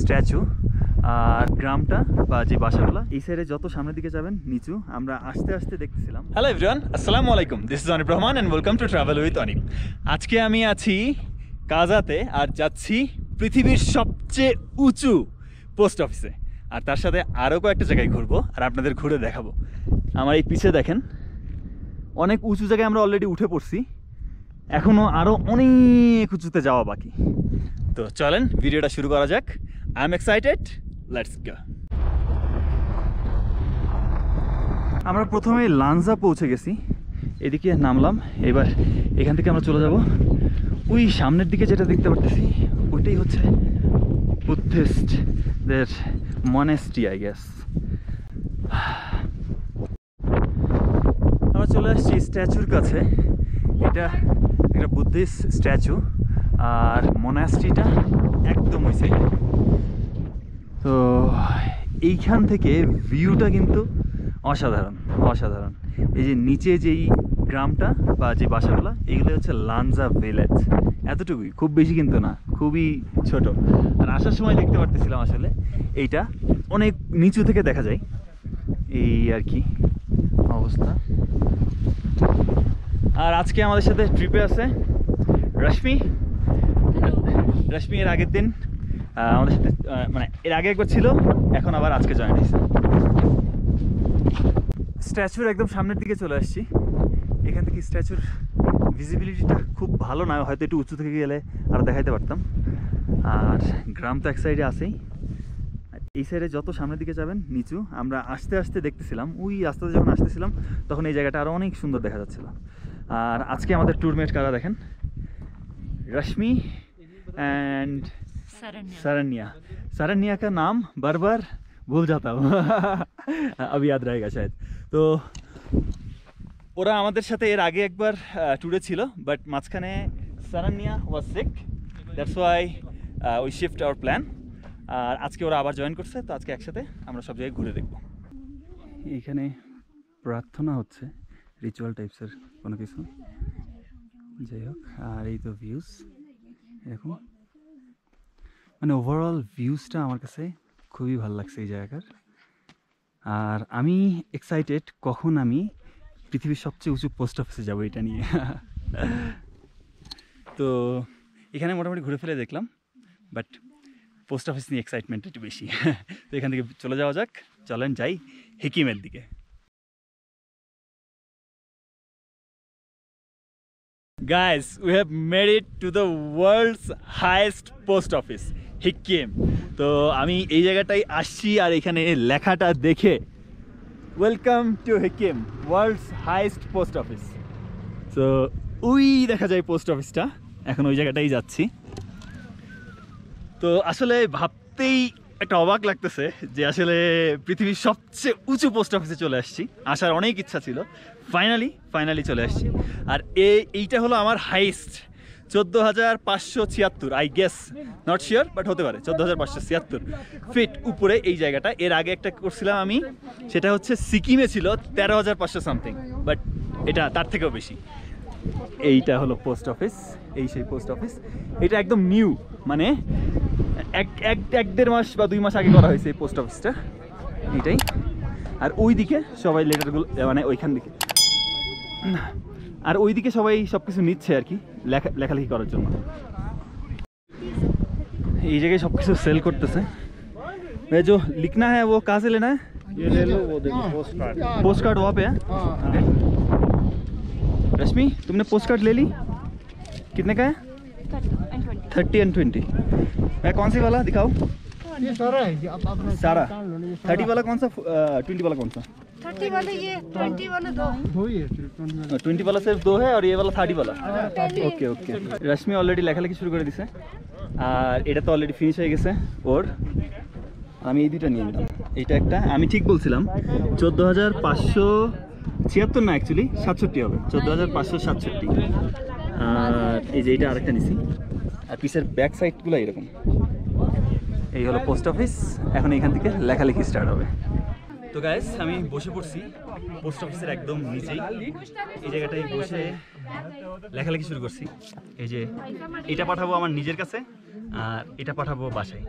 Statue আর গ্রামটা বা যে বাসাগুলো এই সাইডে যত সামনের দিকে যাবেন নিচু আমরা আস্তে আস্তে দেখতেছিলাম। হ্যালো এভরিওয়ান, আসসালামু আলাইকুম, this is Anib Rahman and welcome to travel with Anib. আজকে আমি আছি কাজাতে আর যাচ্ছি পৃথিবীর সবচেয়ে উঁচু পোস্ট অফিসে, আর তার সাথে আরও কয়েকটা জায়গায় ঘুরবো আর আপনাদের ঘুরে দেখাবো। আমার এই পিছে দেখেন অনেক উঁচু জায়গায় আমরা অলরেডি উঠে পড়ছি, এখনও আরও অনেক উঁচুতে যাওয়া বাকি। তো চলেন ভিডিওটা শুরু করা যাক। I am excited, let's go. আমরা প্রথমে লানজা পৌঁছে গেছি, এদিকে নামলাম। এবার এখান থেকে আমরা চলে যাব ওই সামনের দিকে, যেটা দেখতে পারতেছি ওইটাই হচ্ছে বুদ্ধিস্টদের মনেস্ট্রি আই গেস। আমরা চলে আসছি স্ট্যাচুর কাছে। এটা একটা বুদ্ধিস্ট স্ট্যাচু আর মনাস্ট্রিটা একদম ওই সাইডে। তো এইখান থেকে ভিউটা কিন্তু অসাধারণ অসাধারণ। এই যে নিচে যেই গ্রামটা বা যে বাসাগুলো এইগুলো হচ্ছে লানজা ভিলেজ, এতটুকুই, খুব বেশি কিন্তু না, খুবই ছোট। আর আসার সময় দেখতে পারতেছিলাম আসলে এইটা অনেক নিচু থেকে দেখা যায়, এই আর কি অবস্থা। আর আজকে আমাদের সাথে ট্রিপে আছে রশ্মি। রশ্মি এর আগের দিন আমাদের সাথে মানে এর আগে একবার ছিল, এখন আবার আজকে জয়েন হয়েছে। স্ট্যাচুর একদম সামনের দিকে চলে আসছি। এখান থেকে স্ট্যাচুর ভিজিবিলিটিটা খুব ভালো না, হয়তো একটু উঁচু থেকে গেলে আরও দেখাইতে পারতাম। আর গ্রাম তো এক সাইডে আছেই, এই সাইডে যত সামনের দিকে যাবেন নিচু। আমরা আস্তে আস্তে দেখতেছিলাম, ওই রাস্তাতে যখন আসতেছিলাম তখন এই জায়গাটা আরও অনেক সুন্দর দেখা যাচ্ছিল। আর আজকে আমাদের ট্যুরমেট কারা দেখেন, रश्मि एंड सरन्या। सरन्या का नाम बार बार भूल जाता हूँ अभी याद रहेगा शायद। तो ওরা আমাদের সাথে এর আগে একবার ট্যুরে ছিল, বাট মাঝখানে Saranya was sick, that's why we shift our plan. আর আজকে ওরা আবার জয়েন করছে, তো আজকে একসাথে আমরা সব জায়গায় ঘুরে দেখব। এইখানে প্রার্থনা হচ্ছে, রিচুয়াল টাইপসের কোনো কিছু, যাই হোক। আর এই তো ভিউজ এরকম, মানে ওভারঅল ভিউজটা আমার কাছে খুবই ভালো লাগছে এই জায়গার। আর আমি এক্সাইটেড কখন আমি পৃথিবীর সবচেয়ে উঁচু পোস্ট অফিসে যাবো এটা নিয়ে। তো এখানে মোটামুটি ঘুরে ফেলে দেখলাম, বাট পোস্ট অফিস নিয়ে এক্সাইটমেন্ট একটু বেশি। তো এখান থেকে চলে যাওয়া যাক, চলেন যাই হিকিমের দিকে। Guys, we have made it to the world's highest post office, Hikkim. তো আমি এই জায়গাটায় আসছি আর এখানে লেখাটা দেখে welcome to Hikkim, world's highest post office. তো ওই দেখা যায় পোস্ট অফিসটা, এখন ওই জায়গাটাই যাচ্ছি। তো আসলে ভাবতেই একটা অবাক লাগতেছে যে আসলে পৃথিবীর সবচেয়ে উঁচু পোস্ট অফিসে চলে আসছি। আসার অনেক ইচ্ছা ছিল, ফাইনালি চলে আসছি। আর এইটা হলো আমার highest, 14,576, I guess, not sure, but হতে পারে 14,576 ফিট উপরে এই জায়গাটা। এর আগে একটা করছিলাম আমি, সেটা হচ্ছে সিকিমে ছিল 13,500 সামথিং, বাট এটা তার থেকেও বেশি। এইটা হলো পোস্ট অফিস, এই সেই পোস্ট অফিস। এটা একদম নিউ, মানে এক দেড় মাস বা 2 মাস আগে করা হয়েছে এই পোস্ট অফিসটা, এইটাই। আর ওইদিকে সবাই লেটারগুলো, মানে ওইখান দিকে, আর ওইদিকে সবাই সব কিছু নিচ্ছে আর কি লেখালেখি করার জন্য। এই জায়গায় সব কিছু সেল করতেছে। जो लिखना है वो कहाँ से लेना है? ये ले लो, वो देखो पोस्ट कार्ड। पोस्ट कार्ड वहाँ पे है। ओके। रश्मि, तुमने पोस्ट कार्ड ले ली? कितने का है? 30 and 20। मैं कौन सी वाला दिखाऊँ? ये सारा है, आप सारा 30 वाला कौन सा, 20 वाला कौन सा? 30 वाला ये, 20 वाला दो ही है। 20 वाला सिर्फ 2 है और ये वाला 30 वाला। Okay okay. रश्मि অলরেডি লেখালেখি শুরু করে দিছে, আর এটা তো অলরেডি ফিনিশ হয়ে গেছে ওর। আমি এই দুইটা নিয়ে নিলাম। এইটা একটা, আমি ঠিক বলছিলাম 14,576 না, অ্যাকচুয়ালি 67 হবে, 14,567। আর এই যে এইটা আরেকটা নিছি। আর পিসের ব্যাক সাইডগুলো এরকম। এই হলো পোস্ট অফিস, এখন এখান থেকে লেখালেখি স্টার্ট হবে। তো গাইস, আমি বসে পড়ছি পোস্ট অফিসের একদম নিচেই। এই জায়গাটায় বসে লেখালেখি শুরু করছি। এই যে এটা পাঠাবো আমার নিজের কাছে আর এটা পাঠাবো বাসায়।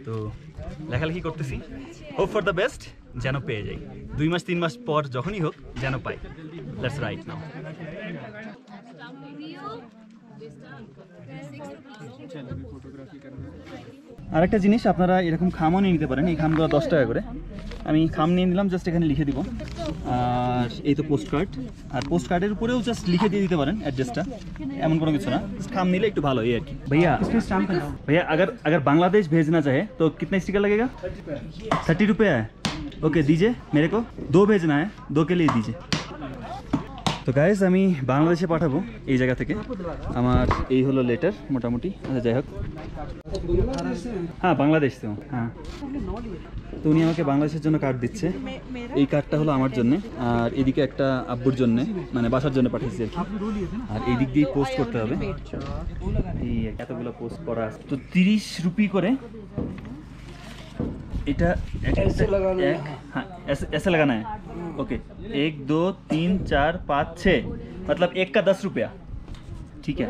তো লেখালেখি করতেছি, হোপ ফর দ্য বেস্ট, যেন পেয়ে যাই। 2 মাস 3 মাস পর যখনই হোক যেন পাই। Let's right now. আরেকটা জিনিস, আপনারা এরকম খামও নিয়ে নিতে পারেন। এই খামগুলো 10 টাকা করে। আমি খাম নিয়ে নিলাম, জাস্ট এখানে লিখে দিব। আর এই তো পোস্ট কার্ড, আর পোস্ট কার্ডের উপরেও জাস্ট লিখে দিয়ে দিতে পারেন অ্যাড্রেসটা, এমন কোনো কিছু না, জাস্ট খাম নিলে একটু ভালো এই আর কি। भैया भैया अगर बांग्लादेश भेजना चाहे तो कितना स्टिकर लगेगा? 30 रुपये है। ओके दीजिए, मेरे को 2 भेजना है, 2 के लिए दीजिए। তো গাইস আমি বাংলাদেশে পাঠাবো এই জায়গা থেকে। আমার এই হলো লেটার মোটামুটি। আচ্ছা যাই হোক, হ্যাঁ বাংলাদেশ তো, হ্যাঁ। তো উনি আমাকে বাংলাদেশের জন্য কার্ড দিচ্ছে। এই কার্ডটা হলো আমার জন্য, আর এদিকে একটা আব্বুর জন্য, মানে বাসার জন্য পাঠিয়েছি আর কি। আর এই দিক দিয়ে পোস্ট করতে হবে। এই এতগুলো পোস্ট করা, তো 30 রুপি করে। এটা हाँ ऐसे लगाना है। ओके 1 2 3 4 5 6 मतलब 1 का 10 रुपया, ठीक है।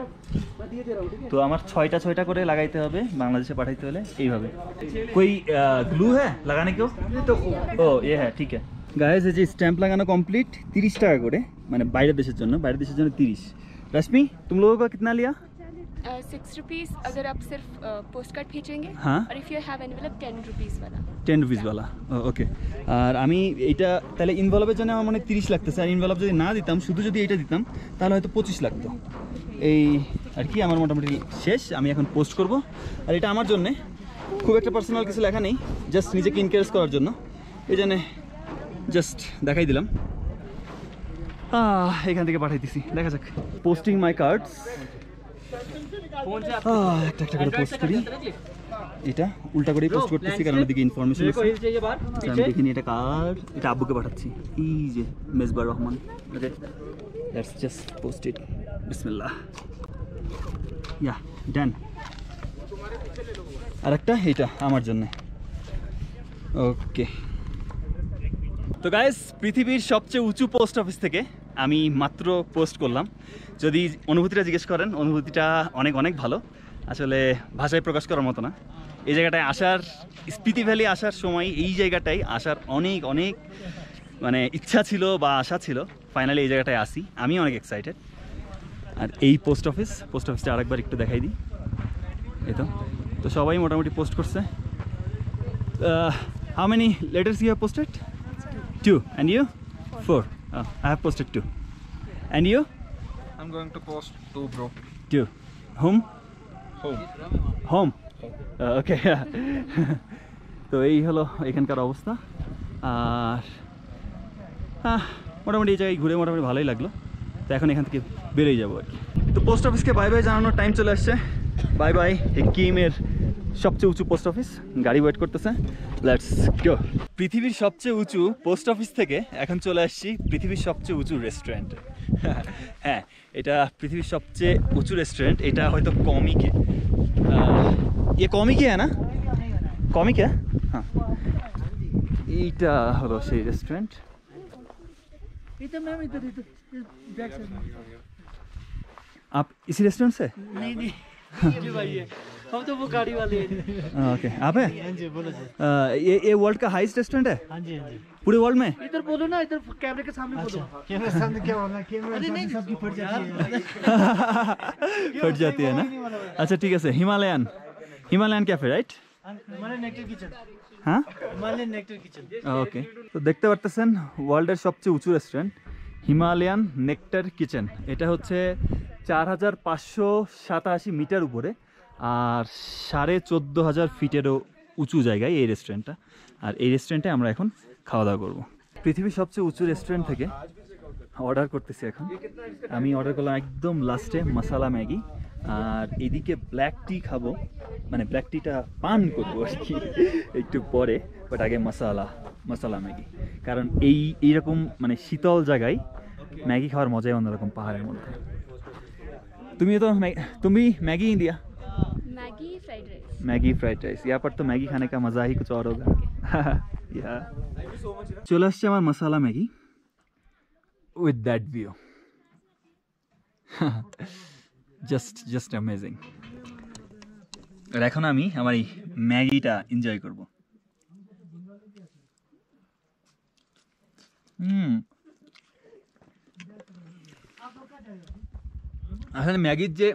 तो আমার 6টা করে লাগাইতে হবে বাংলাদেশে পাঠাইতে হলে এইভাবে। कोई ग्लू है लगाने को? ও ये है, ठीक है। गाइस এই যে স্ট্যাম্প লাগানো কমপ্লিট, 30 টাকা করে, মানে বাইরের দেশের জন্য 30। रश्मि तुम लोगों का कितना लिया? 6 रुपीस अगर आप सिर्फ पोस्ट कार्ड भेजेंगे। हाँ। और if you have envelope 10 rupees वाला। 10 रुपीस वाला, ওকে। আর আমি এইটা তাহলে ইনভলভের জন্য আমার মনে 30 লাগতেছে, আর ইনভলভ যদি না দিতাম, শুধু যদি এইটা দিতাম তাহলে হয়তো 25 লাগতো। এই আর কি আমার মোটামুটি শেষ। আমি এখন পোস্ট করব। আর এটা আমার জন্য খুব একটা পার্সোনাল কিছু লেখা নেই, জাস্ট নিজেকে এনকারেজ করার জন্য। এই জন্য জাস্ট দেখাই দিলাম। এখান থেকে পাঠাই দিছি, দেখা যাক। পোস্টিং মাই কার্ডস। একটা একটা করে পোস্ট করি। এটা উল্টা করেই পোস্ট করতেছি কারণ ওদিকে ইনফরমেশন আছে। আমি দেখিনি এটা কার্ড, এটা আব্বুকে পাঠাচ্ছি। এই যে Mezbar Rahman. Okay let's just post it. বিসমিল্লাহ। ইয়া ডান। আর একটা এইটা আমার জন্য। ওকে। তো গাইস পৃথিবীর সবচেয়ে উঁচু পোস্ট অফিস থেকে আমি মাত্র পোস্ট করলাম। যদি অনুভূতিটা জিজ্ঞেস করেন, অনুভূতিটা অনেক অনেক ভালো, আসলে ভাষায় প্রকাশ করার মতো না। এই জায়গাটায় আসার, স্পিতি ভ্যালি আসার সময় এই জায়গাটায় আসার অনেক অনেক মানে ইচ্ছা ছিল বা আশা ছিল। ফাইনালি এই জায়গাটায় আসি, আমি অনেক এক্সাইটেড। আর এই পোস্ট অফিসটা আরেকবার একটু দেখাই দিই। এই তো সবাই মোটামুটি পোস্ট করছে। How many letters you have posted? 2. And you? 4. Oh, I have posted 2. And you? I'm going to post 2, bro. 2. Whom? Home. Okay. তো এই হলো এখানকার অবস্থা। আর মোটামুটি এই জায়গায় ঘুরে মোটামুটি ভালোই লাগলো। তো এখন এখান থেকে বেরিয়ে যাবো আর কি। তো পোস্ট অফিসকে বাই বাই জানানোর টাইম চলে আসছে। বাই বাই হেকিমের সবচেয়ে উঁচু পোস্ট অফিস। গাড়ি ওয়েট করতেছে, লেটস গো। পৃথিবীর সবচেয়ে উঁচু পোস্ট অফিস থেকে এখন চলে আসছি পৃথিবীর সবচেয়ে উঁচু রেস্টুরেন্ট। হ্যাঁ, এটা পৃথিবীর সবচেয়ে উঁচু রেস্টুরেন্ট। এটা হয়তো কমিকে, ये कॉमी क्या है ना? कॉमी क्या? हाँ, এইটা হলো সেই রেস্টুরেন্ট। इधर मैम, इधर बैक साइड में। आप इसी रेस्टोरेंट से? नहीं जी भाई है, हम तो वो गाड़ी वाले हैं। ओके, आप है? हाँ जी बोलो जी। ये वर्ल्ड का हाईएस्ट रेस्टोरेंट है हाँ जी हाँ जी। पूरे वर्ल्ड में? इधर बोलो ना, इधर कैमरे के सामने बोलो। कैमरे के सामने क्या बोलना? कैमरे के सामने सबकी फट जाती है। फट जाती है ना? अच्छा ठीक है, Himalayan cafe right? Himalayan nectar kitchen. हाँ हिमालयन नेक्टर किचन। ওকে। তো দেখতে পারতেছেন ওয়ার্ল্ডের সবচেয়ে উঁচু রেস্টুরেন্ট হিমালয়ান নেক্টার কিচেন। এটা হচ্ছে 4587 মিটার উপরে আর 14,500 ফিটেরও উঁচু জায়গায় এই রেস্টুরেন্টটা। আর এই রেস্টুরেন্টে আমরা এখন খাওয়া দাওয়া করবো। পৃথিবীর সবচেয়ে উঁচু রেস্টুরেন্ট থেকে অর্ডার করতেছি এখন। আমি অর্ডার করলাম একদম লাস্টে মশালা ম্যাগি, আর এদিকে ব্ল্যাক টি খাবো, মানে ব্ল্যাক টিটা পান করবো আর কি একটু পরে। বাট আগে মশালা ম্যাগি, কারণ এইরকম মানে শীতল জায়গায় ম্যাগি খাওয়ার মজাই অন্যরকম পাহাড়ের মধ্যে। তুমি Maggi India? Maggi fried rice. यहाँ पर तो मैगी खाने का मज़ा ही कुछ और होगा। चले আসছে আমার masala Maggi with that view। Just amazing. আর এখন আমি আমার এই ম্যাগিটা এনজয় করব। আসলে ম্যাগির যে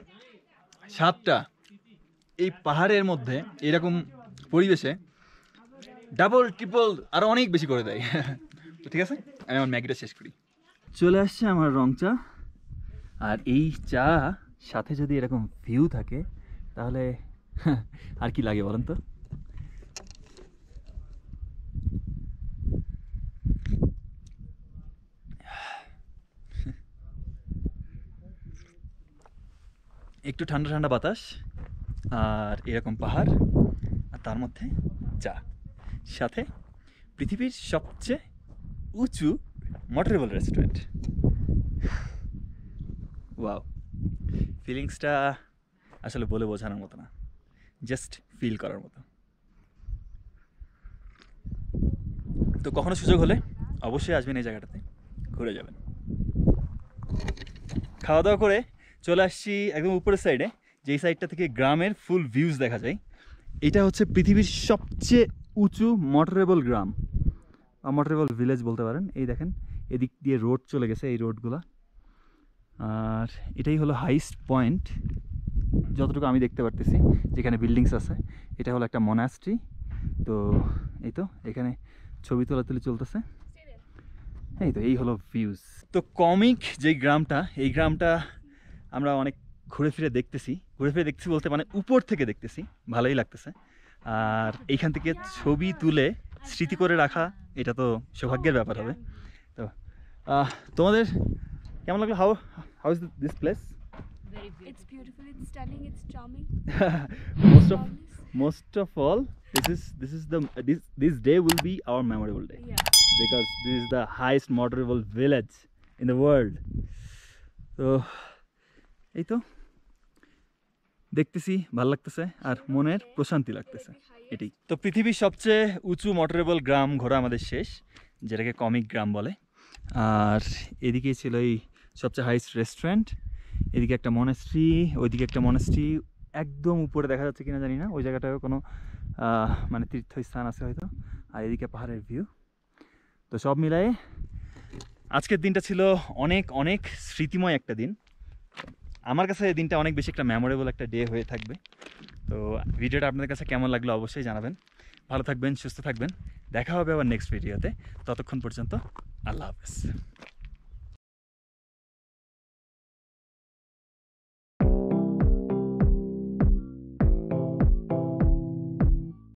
স্বাদটা এই পাহাড়ের মধ্যে এরকম পরিবেশে ডাবল ট্রিপল আরো অনেক বেশি করে দেয়। তো ঠিক আছে, আমি আমার ম্যাগিটা শেষ করি। চলে আসছে আমার রং চা, আর এই চা সাথে যদি এরকম ভিউ থাকে তাহলে আর কি লাগে বলেন তো। একটু ঠান্ডা ঠান্ডা বাতাস আর এরকম পাহাড়, আর তার মধ্যে চা, সাথে পৃথিবীর সবচেয়ে উঁচু মোটরেবল রেস্টুরেন্ট। ওয়াও, ফিলিংসটা আসলে বলে বোঝানোর মতো না, জাস্ট ফিল করার মতো। তো কখনো সুযোগ হলে অবশ্যই আসবেন এই জায়গাটাতে, ঘুরে যাবেন। খাওয়া দাওয়া করে চলে আসছি একদম উপরের সাইডে, যেই সাইডটা থেকে গ্রামের ফুল ভিউজ দেখা যায়। এটা হচ্ছে পৃথিবীর সবচেয়ে উঁচু মোটরেবল গ্রাম, মোটরেবল ভিলেজ বলতে পারেন। এই দেখেন এদিক দিয়ে রোড চলে গেছে, এই রোডগুলো। আর এটাই হলো হাইস্ট পয়েন্ট যতটুকু আমি দেখতে পারতেছি, যেখানে বিল্ডিংস আছে। এটা হলো একটা মনাস্ট্রি। তো এই তো এখানে ছবি তোলাতুলি চলতেছে। এই তো এই হলো ভিউজ। তো কমিক যেই গ্রামটা, এই গ্রামটা আমরা অনেক ঘুরে ফিরে দেখতেছি বলতে মানে উপর থেকে দেখতেছি, ভালোই লাগতেছে। আর এইখান থেকে ছবি তুলে স্মৃতি করে রাখা, এটা তো সৌভাগ্যের ব্যাপার হবে। তো তোমাদের কেমন লাগলো? How is this place? It's beautiful, it's stunning, it's charming. most of all, this day will be our memorable day. Yeah. Because this is the highest motorable village in the world. তো এই তো দেখতেছি, ভালো লাগতেছে আর মনের প্রশান্তি লাগতেছে, এটাই। তো পৃথিবীর সবচেয়ে উঁচু মোটরেবল গ্রাম ঘোরা আমাদের শেষ, যেটাকে কমিক গ্রাম বলে। আর এদিকে ছিল এই সবচেয়ে হাইস্ট রেস্টুরেন্ট, এদিকে একটা মনাস্ট্রি, ওইদিকে একটা মনাস্ট্রি, একদম উপরে দেখা যাচ্ছে কিনা জানি না, ওই জায়গাটাও কোনো মানে তীর্থস্থান আছে হয়তো। আর এদিকে পাহাড়ের ভিউ। তো সব মিলায়ে আজকের দিনটা ছিল অনেক অনেক স্মৃতিময় একটা দিন। আমার কাছে এই দিনটা অনেক বেশি একটা মেমোরেবল একটা ডে হয়ে থাকবে। তো ভিডিওটা আপনাদের কাছে কেমন লাগলো অবশ্যই জানাবেন। ভালো থাকবেন, সুস্থ থাকবেন, দেখা হবে আবার নেক্সট ভিডিওতে। ততক্ষণ পর্যন্ত আল্লাহ হাফেজ।